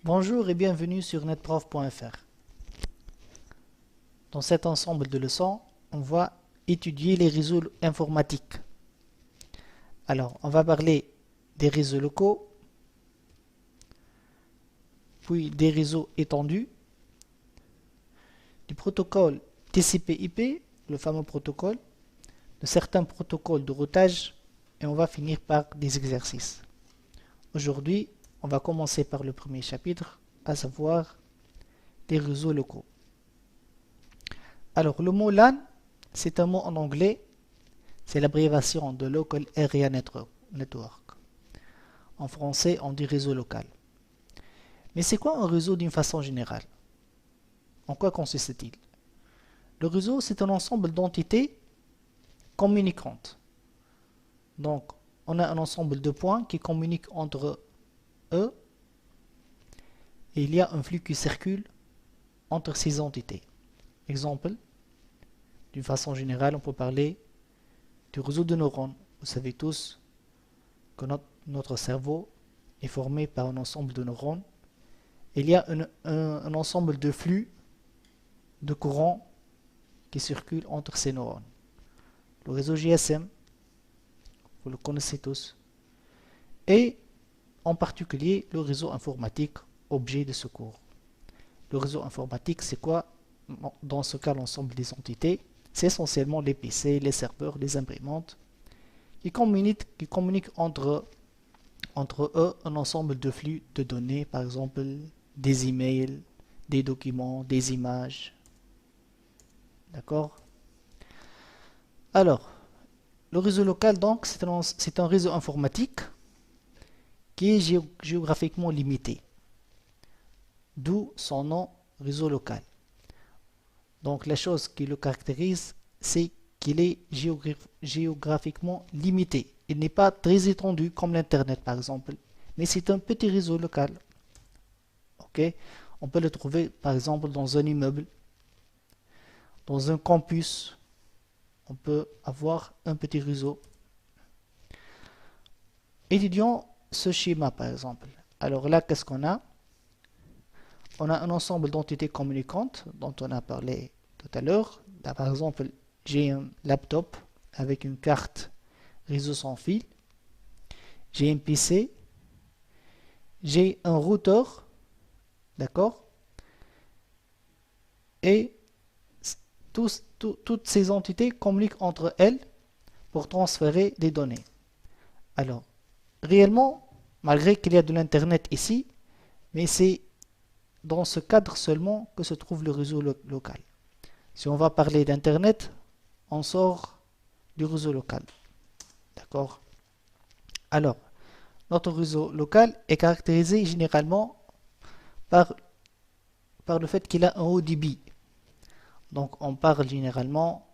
Bonjour et bienvenue sur netprof.fr. Dans cet ensemble de leçons, on va étudier les réseaux informatiques. Alors, on va parler des réseaux locaux, puis des réseaux étendus, du protocole TCP/IP, le fameux protocole, de certains protocoles de routage, et on va finir par des exercices. Aujourd'hui, on va commencer par le premier chapitre, à savoir les réseaux locaux. Alors, le mot LAN, c'est un mot en anglais, c'est l'abréviation de Local Area Network. En français, on dit réseau local. Mais c'est quoi un réseau d'une façon générale? En quoi consiste-t-il? Le réseau, c'est un ensemble d'entités communicantes. Donc, on a un ensemble de points qui communiquent entre eux et il y a un flux qui circule entre ces entités. Exemple, d'une façon générale, on peut parler du réseau de neurones. Vous savez tous que notre cerveau est formé par un ensemble de neurones. Il y a un ensemble de flux de courants qui circulent entre ces neurones. Le réseau GSM, vous le connaissez tous, et en particulier le réseau informatique, objet de ce cours. Le réseau informatique, c'est quoi? Dans ce cas, l'ensemble des entités, c'est essentiellement les PC, les serveurs, les imprimantes, qui communiquent entre eux un ensemble de flux de données, par exemple des emails, des documents, des images. D'accord? Alors, le réseau local, donc, c'est un réseau informatique qui est géographiquement limité, d'où son nom réseau local. Donc, la chose qui le caractérise, c'est qu'il est géographiquement limité. Il n'est pas très étendu comme l'Internet, par exemple, mais c'est un petit réseau local. Ok? On peut le trouver, par exemple, dans un immeuble, dans un campus. On peut avoir un petit réseau. Étudions ce schéma, par exemple. Alors là, qu'est-ce qu'on a? On a un ensemble d'entités communicantes dont on a parlé tout à l'heure. Là, par exemple, j'ai un laptop avec une carte réseau sans fil. J'ai un PC. J'ai un routeur. D'accord? Et toutes ces entités communiquent entre elles pour transférer des données. Alors, réellement, malgré qu'il y a de l'Internet ici, mais c'est dans ce cadre seulement que se trouve le réseau local. Si on va parler d'Internet, on sort du réseau local. D'accord? Alors, notre réseau local est caractérisé généralement par le fait qu'il a un haut débit. Donc, on parle généralement,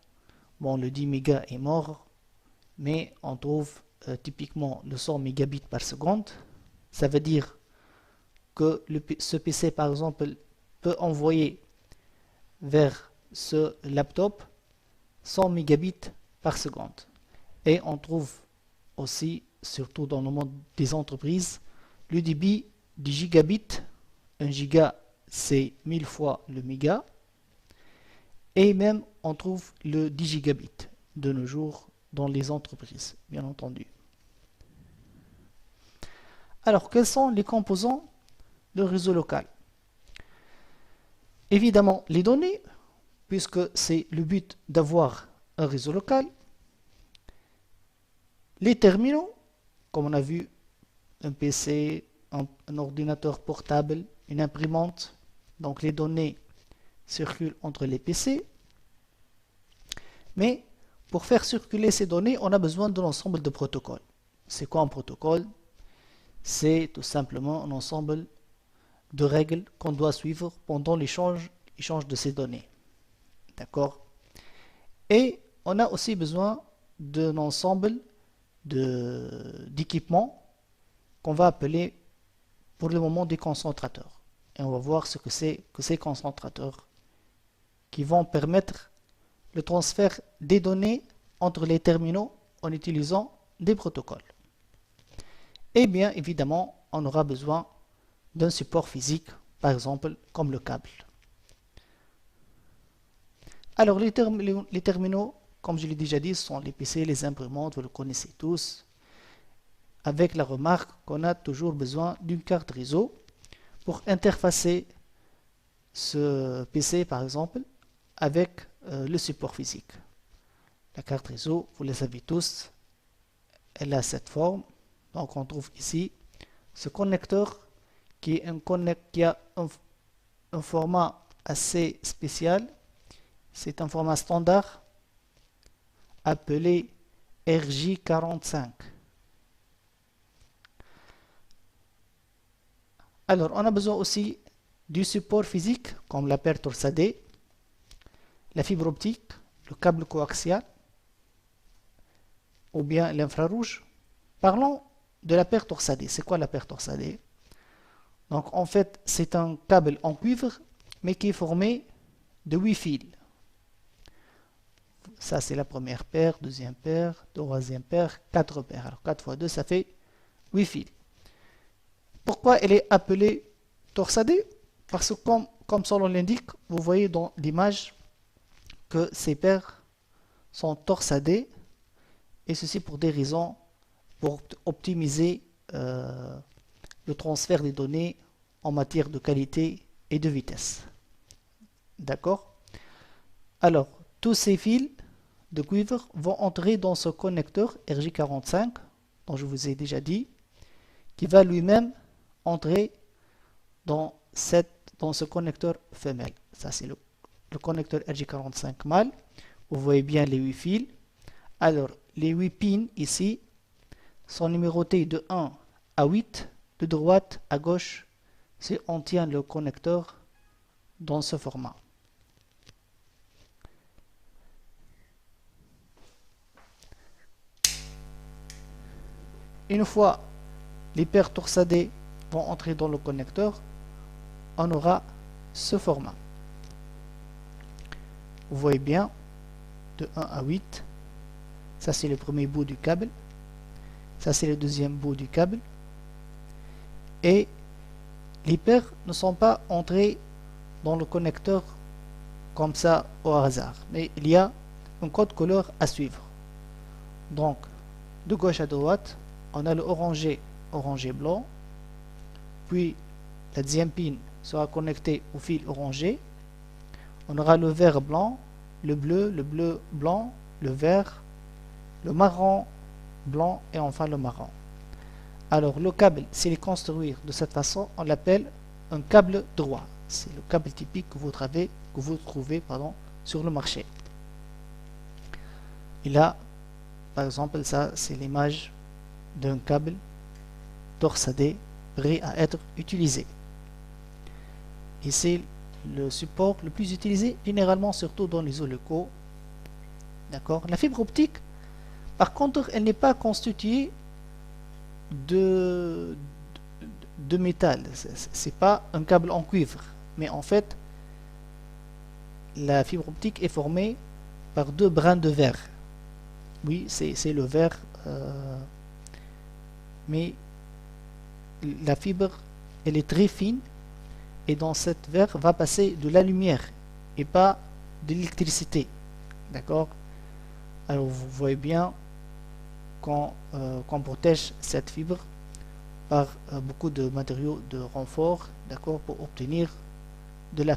bon, le 10 mégas est mort, mais on trouve typiquement le 100 mégabits par seconde. Ça veut dire que ce PC, par exemple, peut envoyer vers ce laptop 100 mégabits par seconde. Et on trouve aussi, surtout dans le monde des entreprises, le débit du gigabit. Un giga, c'est 1000 fois le méga. Et même, on trouve le 10 gigabits de nos jours dans les entreprises, bien entendu. Alors, quels sont les composants de réseau local? Évidemment, les données, puisque c'est le but d'avoir un réseau local. Les terminaux, comme on a vu, un PC, un ordinateur portable, une imprimante. Donc les données circulent entre les PC. Mais pour faire circuler ces données, on a besoin d'un ensemble de protocoles. C'est quoi un protocole? C'est tout simplement un ensemble de règles qu'on doit suivre pendant l'échange de ces données. D'accord? Et on a aussi besoin d'un ensemble d'équipements qu'on va appeler pour le moment des concentrateurs. Et on va voir ce que c'est que ces concentrateurs qui vont permettre le transfert des données entre les terminaux en utilisant des protocoles. Et bien évidemment, on aura besoin d'un support physique, par exemple comme le câble. Alors les terminaux, comme je l'ai déjà dit, sont les PC, les imprimantes, vous le connaissez tous, avec la remarque qu'on a toujours besoin d'une carte réseau pour interfacer ce PC par exemple avec le support physique. La carte réseau, vous le savez tous, elle a cette forme. Donc on trouve ici ce connecteur qui a un format assez spécial. C'est un format standard appelé RJ45. Alors on a besoin aussi du support physique comme la paire torsadée, la fibre optique, le câble coaxial ou bien l'infrarouge. Parlons de la paire torsadée. C'est quoi la paire torsadée? Donc en fait c'est un câble en cuivre mais qui est formé de 8 fils. Ça c'est la première paire, deuxième paire, troisième paire, 4 paires. Alors 4 fois 2 ça fait 8 fils. Pourquoi elle est appelée torsadée? Parce que comme son nom l'indique, vous voyez dans l'image que ces paires sont torsadées et ceci pour des raisons pour optimiser le transfert des données en matière de qualité et de vitesse. D'accord? Alors, tous ces fils de cuivre vont entrer dans ce connecteur RJ45 dont je vous ai déjà dit, qui va lui-même entrer dans ce connecteur femelle. Ça c'est le connecteur RJ45 mâle. Vous voyez bien les 8 fils. Alors, les 8 pins ici sont numérotés de 1 à 8, de droite à gauche, si on tient le connecteur dans ce format. Une fois les paires torsadées vont entrer dans le connecteur, on aura ce format. Vous voyez bien, de 1 à 8, ça c'est le premier bout du câble, ça c'est le deuxième bout du câble, et les paires ne sont pas entrées dans le connecteur comme ça au hasard, mais il y a un code couleur à suivre. Donc, de gauche à droite, on a le orangé blanc, puis la deuxième pin sera connectée au fil orangé, on aura le vert blanc, le bleu blanc, le vert, le marron blanc et enfin le marron. Alors le câble, s'il est construit de cette façon, on l'appelle un câble droit. C'est le câble typique que vous trouvez sur le marché. Et là, par exemple, ça c'est l'image d'un câble torsadé prêt à être utilisé. Et c'est le support le plus utilisé généralement, surtout dans les eaux locaux. D'accord. La fibre optique, par contre, elle n'est pas constituée de métal. C'est pas un câble en cuivre, mais en fait, la fibre optique est formée par deux brins de verre. Oui, c'est le verre, mais la fibre, elle est très fine. Et dans cette verre va passer de la lumière et pas de l'électricité. D'accord? Alors vous voyez bien qu'on protège cette fibre par beaucoup de matériaux de renfort, d'accord, pour obtenir de la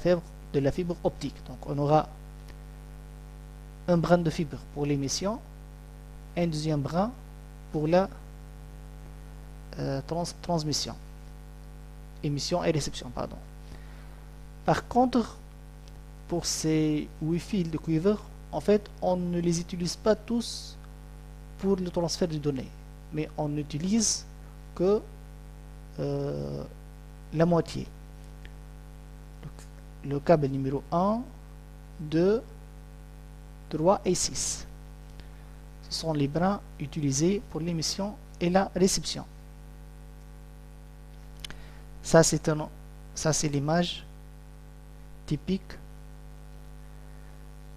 fibre optique. Donc on aura un brin de fibre pour l'émission, un deuxième brin pour la transmission, émission et réception, pardon. Par contre, pour ces 8 fils de cuivre, en fait, on ne les utilise pas tous pour le transfert de données, mais on n'utilise que la moitié. Donc, le câble numéro 1, 2, 3 et 6. Ce sont les brins utilisés pour l'émission et la réception. Ça, c'est l'image typique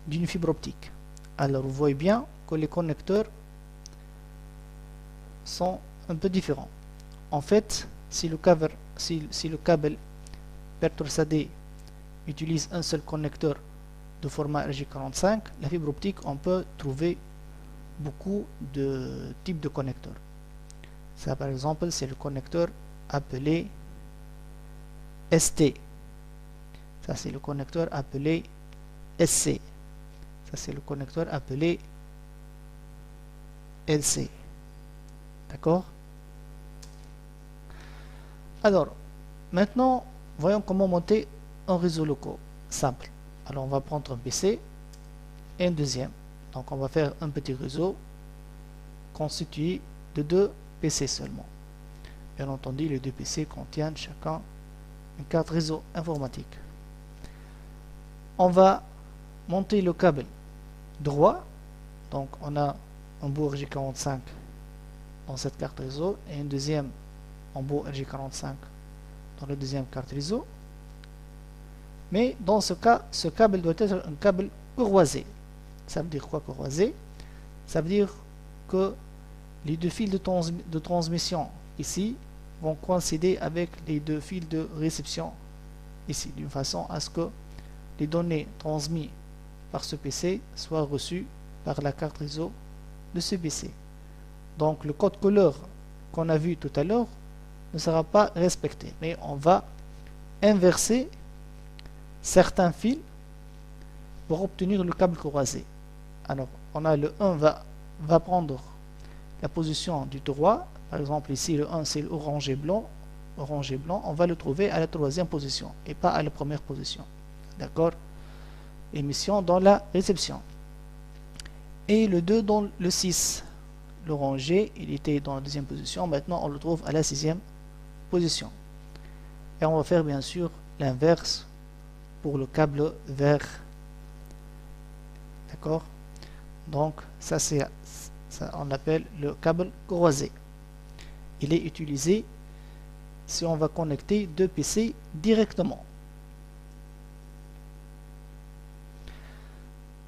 d'une fibre optique. Alors vous voyez bien que les connecteurs sont un peu différents. En fait, si le câble si le câble pertorsadé utilise un seul connecteur de format RJ45, la fibre optique, on peut trouver beaucoup de types de connecteurs. Ça, par exemple, c'est le connecteur appelé ST. Ça, c'est le connecteur appelé SC. Ça, c'est le connecteur appelé LC. D'accord? Alors, maintenant, voyons comment monter un réseau local simple. Alors, on va prendre un PC et un deuxième. Donc, on va faire un petit réseau constitué de 2 PC seulement. Bien entendu, les 2 PC contiennent chacun une carte réseau informatique. On va monter le câble droit. Donc, on a un bout RJ45 dans cette carte réseau et un deuxième en bout RJ45 dans la deuxième carte réseau. Mais dans ce cas, ce câble doit être un câble croisé. Ça veut dire quoi, croisé? Ça veut dire que les 2 fils de transmission ici vont coïncider avec les 2 fils de réception ici, d'une façon à ce que les données transmises par ce PC soient reçues par la carte réseau de ce PC. Donc le code couleur qu'on a vu tout à l'heure ne sera pas respecté, mais on va inverser certains fils pour obtenir le câble croisé. Alors on a le 1 va prendre la position du droit. Par exemple ici le 1 c'est l'orange et blanc. Orange et blanc, on va le trouver à la 3e position et pas à la première position. D'accord? Émission dans la réception. Et le 2 dans le 6. L'oranger, il était dans la 2e position. Maintenant, on le trouve à la 6e position. Et on va faire bien sûr l'inverse pour le câble vert. D'accord? Donc, ça on appelle le câble croisé. Il est utilisé si on va connecter 2 PC directement.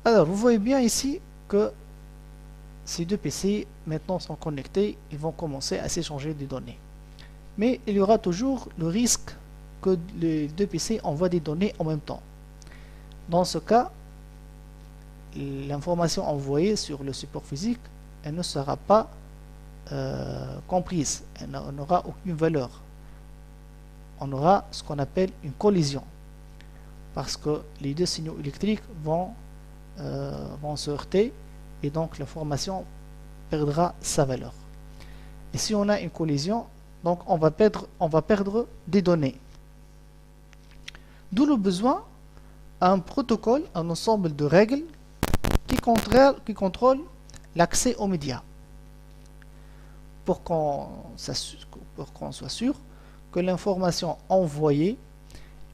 Alors, vous voyez bien ici que ces 2 PC maintenant sont connectés, ils vont commencer à s'échanger des données. Mais il y aura toujours le risque que les 2 PC envoient des données en même temps. Dans ce cas, l'information envoyée sur le support physique, elle ne sera pas comprise, elle n'aura aucune valeur. On aura ce qu'on appelle une collision, parce que les 2 signaux électriques vont se heurter et donc l'information perdra sa valeur. Et si on a une collision, donc on va perdre des données. D'où le besoin d'un protocole, un ensemble de règles qui contrôle l'accès aux médias, pour qu'on soit sûr que l'information envoyée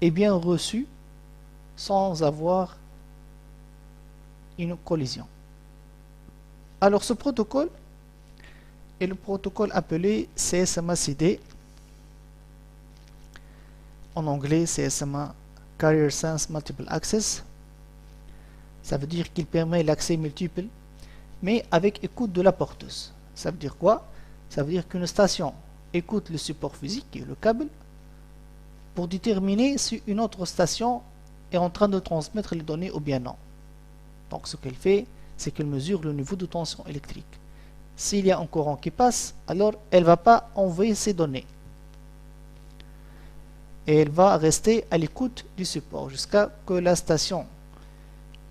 est bien reçue sans avoir une collision. Alors ce protocole est le protocole appelé CSMA-CD, en anglais CSMA Carrier Sense Multiple Access. Ça veut dire qu'il permet l'accès multiple, mais avec écoute de la porteuse. Ça veut dire quoi? Ça veut dire qu'une station écoute le support physique, qui est le câble, pour déterminer si une autre station est en train de transmettre les données ou bien non. Donc ce qu'elle fait, c'est qu'elle mesure le niveau de tension électrique. S'il y a un courant qui passe, alors elle ne va pas envoyer ces données. Et elle va rester à l'écoute du support jusqu'à ce que la station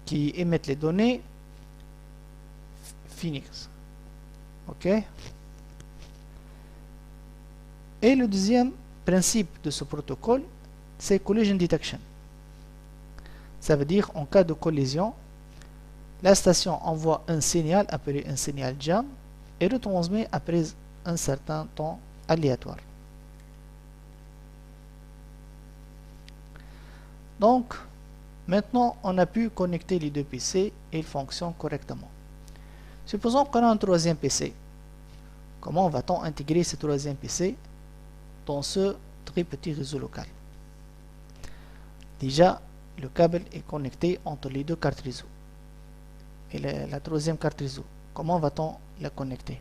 qui émet les données finisse. OK? Et le deuxième principe de ce protocole, c'est collision detection. Ça veut dire en cas de collision, la station envoie un signal appelé un signal jam et retransmet après un certain temps aléatoire. Donc, maintenant, on a pu connecter les 2 PC et ils fonctionnent correctement. Supposons qu'on a un 3e PC. Comment va-t-on intégrer ce 3e PC dans ce très petit réseau local? Déjà, le câble est connecté entre les 2 cartes réseau. Et la 3e carte réseau, comment va-t-on la connecter?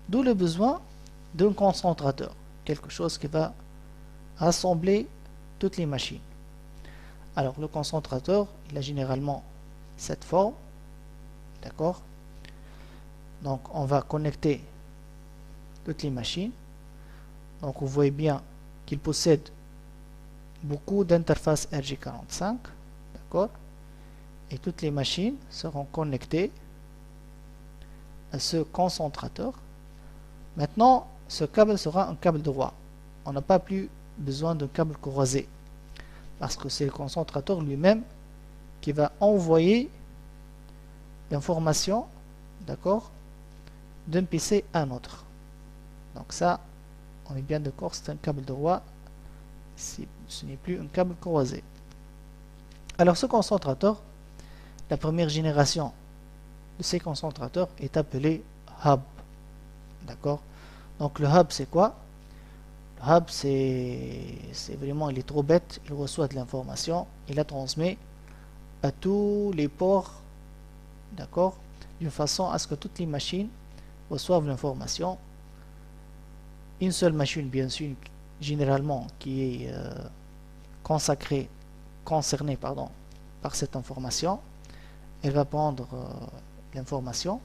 D'où le besoin d'un concentrateur, quelque chose qui va rassembler toutes les machines. Alors le concentrateur, il a généralement cette forme, d'accord? Donc on va connecter toutes les machines. Donc vous voyez bien qu'il possède beaucoup d'interfaces RJ45, d'accord? Et toutes les machines seront connectées à ce concentrateur. Maintenant, ce câble sera un câble droit. On n'a pas plus besoin d'un câble croisé parce que c'est le concentrateur lui-même qui va envoyer l'information, d'accord, d'un PC à un autre. Donc ça, on est bien d'accord, c'est un câble droit, ce n'est plus un câble croisé. Alors ce concentrateur, la première génération de ces concentrateurs est appelée hub. D'accord? Donc le hub c'est quoi? Le hub c'est vraiment, il est trop bête, il reçoit de l'information, il la transmet à tous les ports, d'accord? D'une façon à ce que toutes les machines reçoivent l'information. Une seule machine bien sûr, généralement qui est concernée par cette information, elle va prendre l'information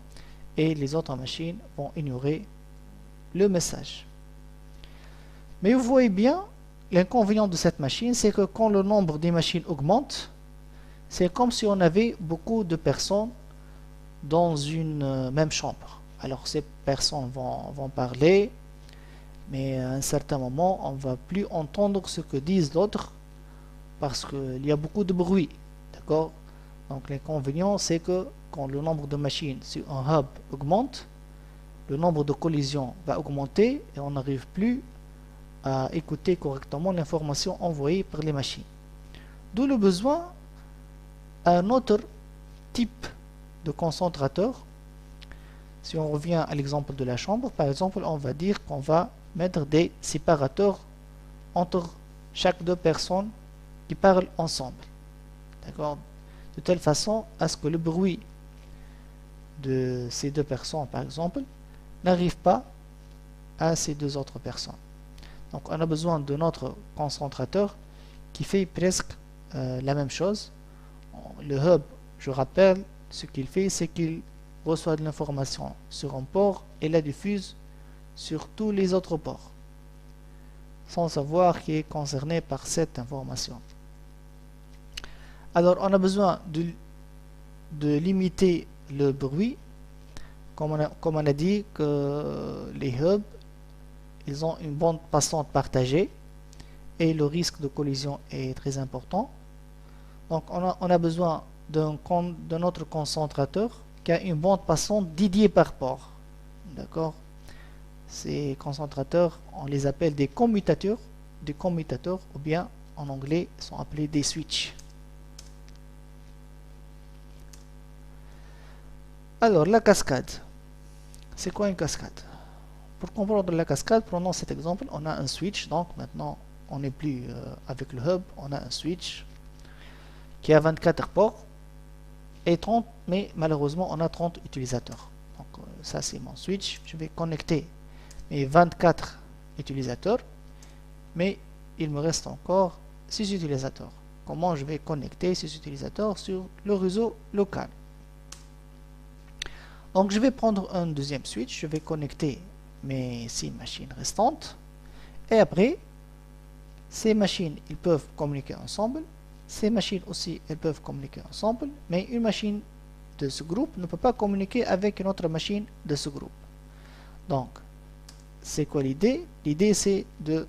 et les autres machines vont ignorer le message. Mais vous voyez bien, l'inconvénient de cette machine, c'est que quand le nombre des machines augmente, c'est comme si on avait beaucoup de personnes dans une même chambre. Alors ces personnes vont parler, mais à un certain moment, on ne va plus entendre ce que disent l'autre parce qu'il y a beaucoup de bruit. D'accord? Donc l'inconvénient, c'est que quand le nombre de machines sur un hub augmente, le nombre de collisions va augmenter et on n'arrive plus à écouter correctement l'information envoyée par les machines. D'où le besoin d'un autre type de concentrateur. Si on revient à l'exemple de la chambre, par exemple, on va dire qu'on va mettre des séparateurs entre chaque deux personnes qui parlent ensemble. D'accord? De telle façon à ce que le bruit de ces deux personnes, par exemple, n'arrive pas à ces deux autres personnes. Donc on a besoin de notre concentrateur qui fait presque la même chose. Le hub, je rappelle, ce qu'il fait, c'est qu'il reçoit de l'information sur un port et la diffuse sur tous les autres ports, sans savoir qui est concerné par cette information. Alors on a besoin de limiter le bruit, comme on a dit que les hubs, ils ont une bande passante partagée et le risque de collision est très important. Donc on a besoin d'un autre concentrateur qui a une bande passante dédiée par port. D'accord? Ces concentrateurs, on les appelle des commutateurs, ou bien en anglais sont appelés des switches. Alors la cascade, c'est quoi une cascade? Pour comprendre la cascade, prenons cet exemple, on a un switch, donc maintenant on n'est plus avec le hub, on a un switch qui a 24 ports et 30, mais malheureusement on a 30 utilisateurs. Donc ça c'est mon switch, je vais connecter mes 24 utilisateurs, mais il me reste encore 6 utilisateurs. Comment je vais connecter ces utilisateurs sur le réseau local? Donc je vais prendre un deuxième switch, je vais connecter mes 6 machines restantes et après ces machines ils peuvent communiquer ensemble, ces machines aussi elles peuvent communiquer ensemble, mais une machine de ce groupe ne peut pas communiquer avec une autre machine de ce groupe. Donc c'est quoi l'idée? L'idée c'est de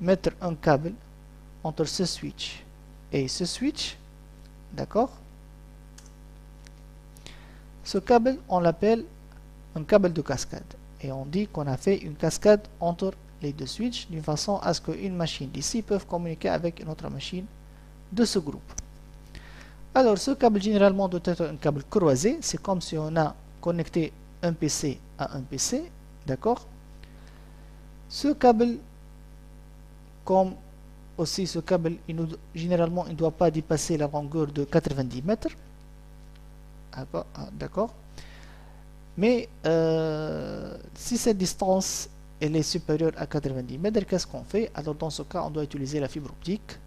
mettre un câble entre ce switch et ce switch, d'accord? Ce câble on l'appelle un câble de cascade et on dit qu'on a fait une cascade entre les deux switches d'une façon à ce qu'une machine d'ici peut communiquer avec une autre machine de ce groupe. Alors ce câble généralement doit être un câble croisé, c'est comme si on a connecté un PC à un PC, d'accord? Ce câble, comme aussi ce câble, généralement il ne doit pas dépasser la longueur de 90 mètres, d'accord? Mais si cette distance elle est supérieure à 90 mètres, qu'est-ce qu'on fait? Alors dans ce cas, on doit utiliser la fibre optique.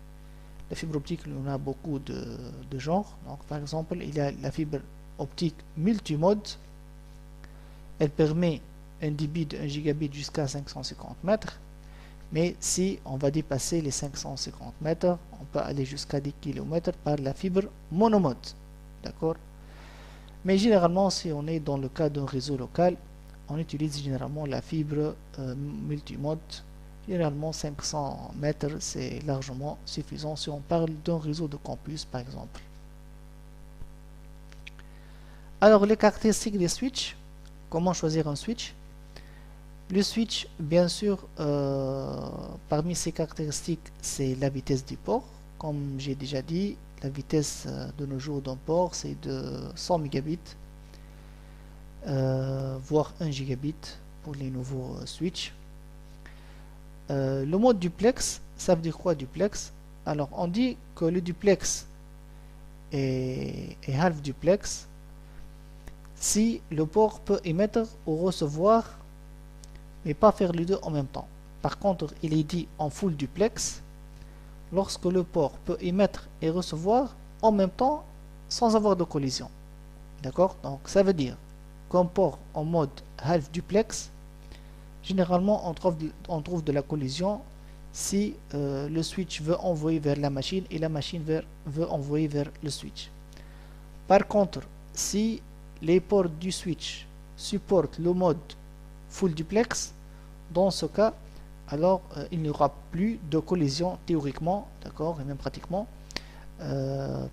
La fibre optique, il y en a beaucoup de genres. Donc par exemple, il y a la fibre optique multimode. Elle permet un débit de 1 gigabit jusqu'à 550 mètres. Mais si on va dépasser les 550 mètres, on peut aller jusqu'à 10 km par la fibre monomode. D'accord? Mais généralement, si on est dans le cas d'un réseau local, on utilise généralement la fibre multimode. Généralement 500 mètres, c'est largement suffisant si on parle d'un réseau de campus par exemple. Alors les caractéristiques des switches. Comment choisir un switch? Le switch, bien sûr, parmi ses caractéristiques, c'est la vitesse du port. Comme j'ai déjà dit, la vitesse de nos jours d'un port, c'est de 100 mégabits, voire 1 gigabit pour les nouveaux switches. Le mode duplex, ça veut dire quoi duplex? Alors, on dit que le duplex est half duplex si le port peut émettre ou recevoir mais pas faire les deux en même temps. Par contre, il est dit en full duplex lorsque le port peut émettre et recevoir en même temps sans avoir de collision. D'accord? Donc ça veut dire qu'un port en mode half duplex, généralement on trouve de la collision si le switch veut envoyer vers la machine et la machine veut envoyer vers le switch. Par contre, si les ports du switch supportent le mode full duplex, dans ce cas, alors il n'y aura plus de collision théoriquement, d'accord, et même pratiquement,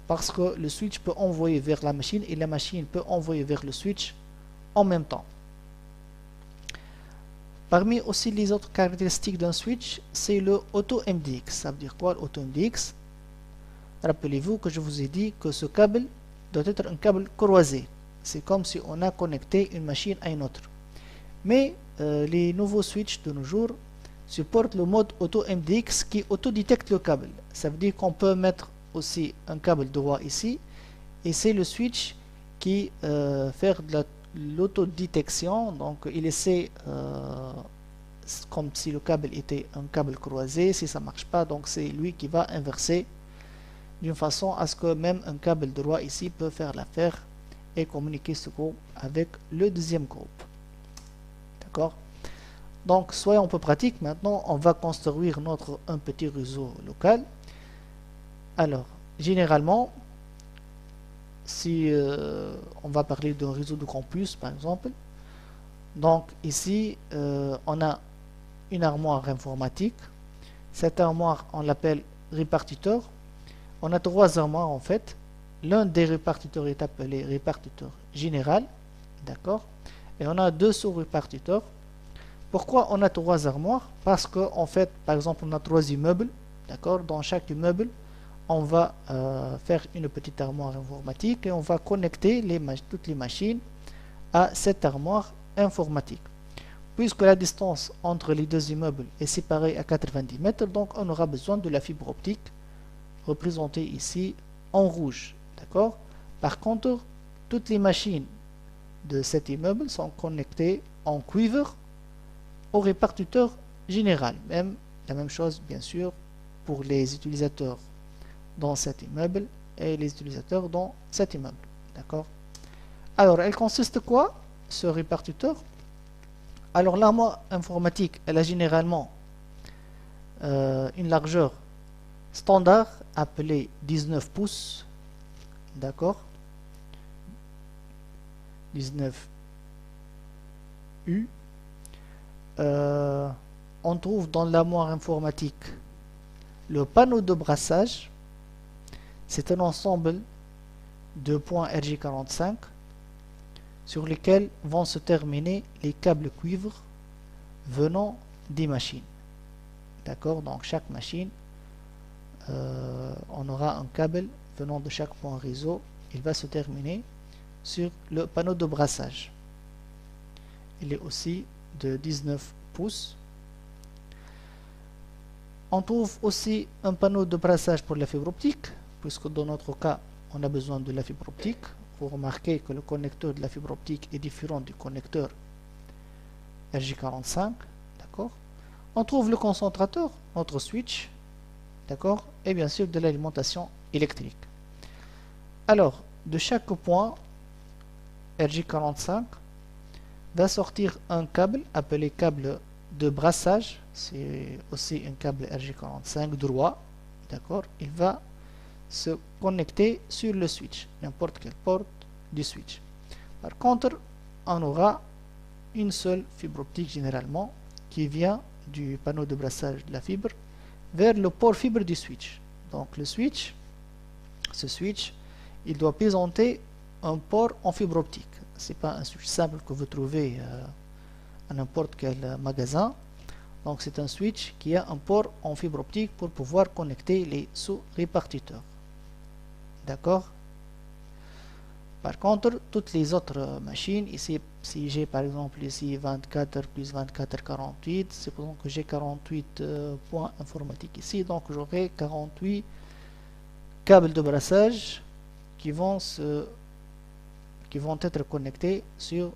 parce que le switch peut envoyer vers la machine et la machine peut envoyer vers le switch en même temps. Parmi aussi les autres caractéristiques d'un switch, c'est le auto-MDX. Ça veut dire quoi l'auto-MDX? Rappelez-vous que je vous ai dit que ce câble doit être un câble croisé. C'est comme si on a connecté une machine à une autre. Mais les nouveaux switches de nos jours supportent le mode auto-MDX qui autodétecte le câble. Ça veut dire qu'on peut mettre aussi un câble droit ici et c'est le switch qui fait de l'autodétection. Donc il essaie comme si le câble était un câble croisé. Si ça ne marche pas, donc c'est lui qui va inverser d'une façon à ce que même un câble droit ici peut faire l'affaire et communiquer ce groupe avec le deuxième groupe. D'accord? Donc soyons un peu pratiques. Maintenant on va construire un petit réseau local. Alors généralement si on va parler d'un réseau de campus par exemple, donc ici on a une armoire informatique. Cette armoire on l'appelle répartiteur. On a trois armoires en fait. L'un des répartiteurs est appelé répartiteur général, d'accord, et on a deux sous-répartiteurs. Pourquoi on a trois armoires? Parce que en fait, par exemple, on a trois immeubles, d'accord. Dans chaque immeuble, on va faire une petite armoire informatique et on va connecter toutes les machines à cette armoire informatique. Puisque la distance entre les deux immeubles est séparée à 90 mètres, donc on aura besoin de la fibre optique représentée ici en rouge. D'accord? Par contre, toutes les machines de cet immeuble sont connectées en cuivre au répartiteur général. Même la même chose, bien sûr, pour les utilisateurs dans cet immeuble et les utilisateurs dans cet immeuble. D'accord? Alors, elle consiste quoi, ce répartiteur? Alors, l'armoire informatique, elle a généralement une largeur standard appelée 19 pouces. D'accord, 19 U. On trouve dans l'armoire informatique le panneau de brassage. C'est un ensemble de points RJ45 sur lesquels vont se terminer les câbles cuivre venant des machines. D'accord, donc chaque machine, on aura un câble venant de chaque point réseau, il va se terminer sur le panneau de brassage. Il est aussi de 19 pouces. On trouve aussi un panneau de brassage pour la fibre optique, puisque dans notre cas, on a besoin de la fibre optique. Vous remarquez que le connecteur de la fibre optique est différent du connecteur RJ45. On trouve le concentrateur, notre switch, d'accord, et bien sûr de l'alimentation électrique. Alors, de chaque point RJ45 va sortir un câble appelé câble de brassage. C'est aussi un câble RJ45 droit, d'accord. Il va se connecter sur le switch, n'importe quelle porte du switch. Par contre, on aura une seule fibre optique généralement qui vient du panneau de brassage de la fibre vers le port fibre du switch. Donc le switch, ce switch, il doit présenter un port en fibre optique. C'est pas un switch simple que vous trouvez à n'importe quel magasin. Donc c'est un switch qui a un port en fibre optique pour pouvoir connecter les sous-répartiteurs. D'accord? Par contre, toutes les autres machines, ici, si j'ai par exemple ici 24 plus 24, 48, c'est pour ça que j'ai 48 points informatiques ici, donc j'aurai 48 câbles de brassage qui vont être connectés sur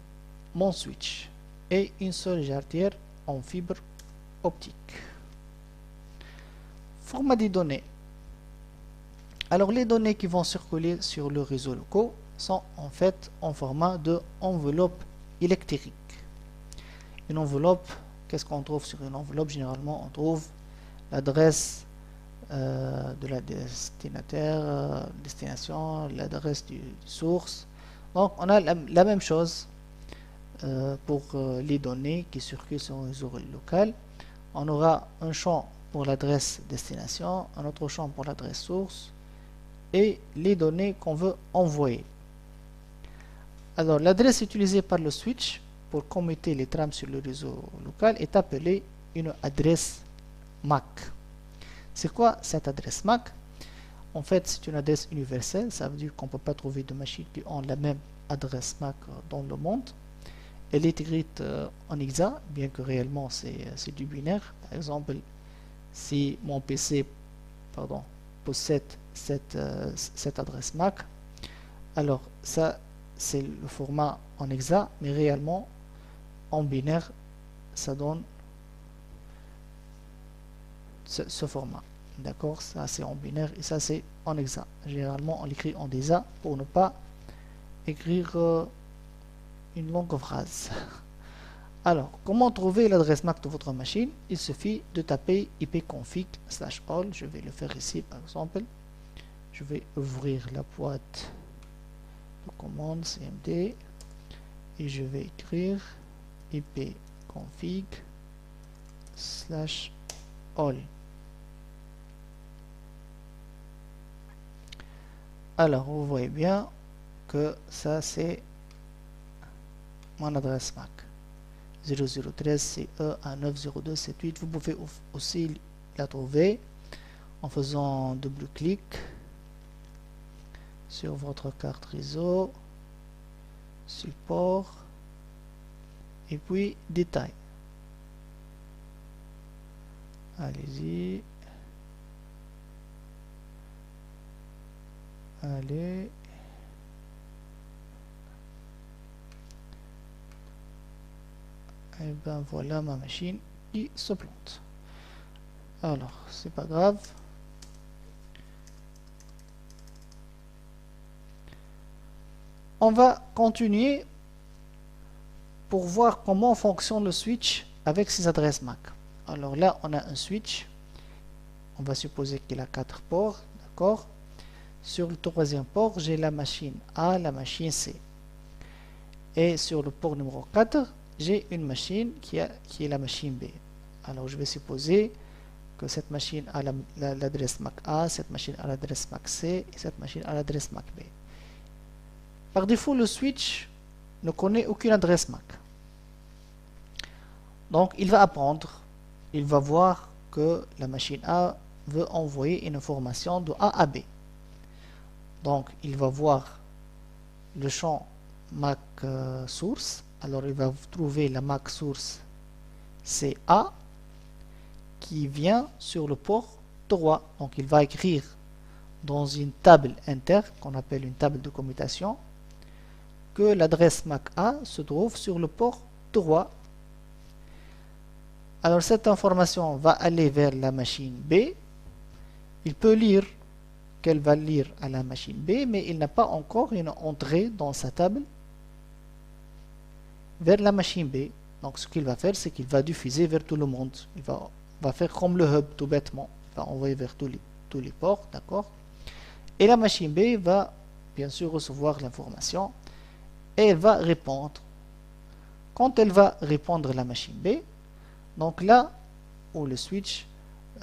mon switch et une seule jarretière en fibre optique. Format des données. Alors les données qui vont circuler sur le réseau local sont en fait en format de enveloppe électrique. Une enveloppe, qu'est-ce qu'on trouve sur une enveloppe? Généralement, on trouve l'adresse de la destination, l'adresse du source. Donc, on a la même chose pour les données qui circulent sur un réseau local. On aura un champ pour l'adresse destination, un autre champ pour l'adresse source et les données qu'on veut envoyer. Alors, l'adresse utilisée par le switch pour commuter les trames sur le réseau local est appelée une adresse MAC. C'est quoi cette adresse MAC? En fait, c'est une adresse universelle. Ça veut dire qu'on ne peut pas trouver de machines qui ont la même adresse MAC dans le monde. Elle est écrite en hexa, bien que réellement c'est du binaire. Par exemple, si mon PC possède cette adresse MAC, alors ça c'est le format en hexa, mais réellement en binaire ça donne ce format. D'accord, ça c'est en binaire et ça c'est en hexa. Généralement on l'écrit en hexa pour ne pas écrire une longue phrase. Alors, comment trouver l'adresse MAC de votre machine? Il suffit de taper ipconfig/all. Je vais le faire ici par exemple. Je vais ouvrir la boîte de commande cmd et je vais écrire ipconfig/all. Alors, vous voyez bien que ça c'est mon adresse MAC 0013 CE 190278. Vous pouvez aussi la trouver en faisant double clic sur votre carte réseau, support et puis détail. Allez-y. Allez. Et ben voilà ma machine qui se plante. Alors, c'est pas grave. On va continuer pour voir comment fonctionne le switch avec ses adresses MAC. Alors là, on a un switch. On va supposer qu'il a 4 ports, d'accord? Sur le troisième port, j'ai la machine A, la machine C. Et sur le port numéro 4, j'ai une machine qui est la machine B. Alors je vais supposer que cette machine a l'adresse MAC A, cette machine a l'adresse MAC C et cette machine a l'adresse MAC B. Par défaut, le switch ne connaît aucune adresse MAC. Donc il va apprendre, il va voir que la machine A veut envoyer une information de A à B. Donc il va voir le champ MAC source. Alors il va trouver la MAC source CA qui vient sur le port 3. Donc il va écrire dans une table inter qu'on appelle une table de commutation que l'adresse MAC A se trouve sur le port 3. Alors cette information va aller vers la machine B. Il peut lire qu'elle va lire à la machine B, mais il n'a pas encore une entrée dans sa table vers la machine B. Donc ce qu'il va faire, c'est qu'il va diffuser vers tout le monde. Il va faire comme le hub tout bêtement. Il va envoyer vers tous les ports, d'accord? Et la machine B va bien sûr recevoir l'information et elle va répondre. Quand elle va répondre à la machine B, donc là où le switch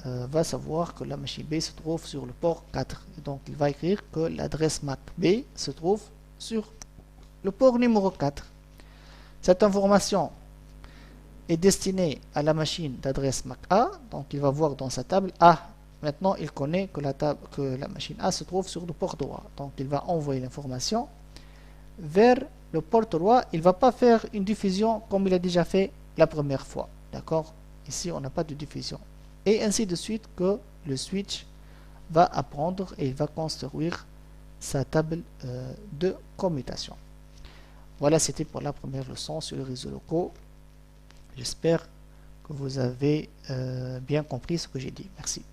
va savoir que la machine B se trouve sur le port 4. Et donc il va écrire que l'adresse MAC B se trouve sur le port numéro 4. Cette information est destinée à la machine d'adresse MAC A. Donc il va voir dans sa table A. Maintenant il connaît que la machine A se trouve sur le port droit. Donc il va envoyer l'information vers le port droit. Il ne va pas faire une diffusion comme il a déjà fait la première fois. D'accord? Ici on n'a pas de diffusion. Et ainsi de suite que le switch va apprendre et il va construire sa table de commutation. Voilà, c'était pour la première leçon sur les réseaux locaux. J'espère que vous avez bien compris ce que j'ai dit. Merci.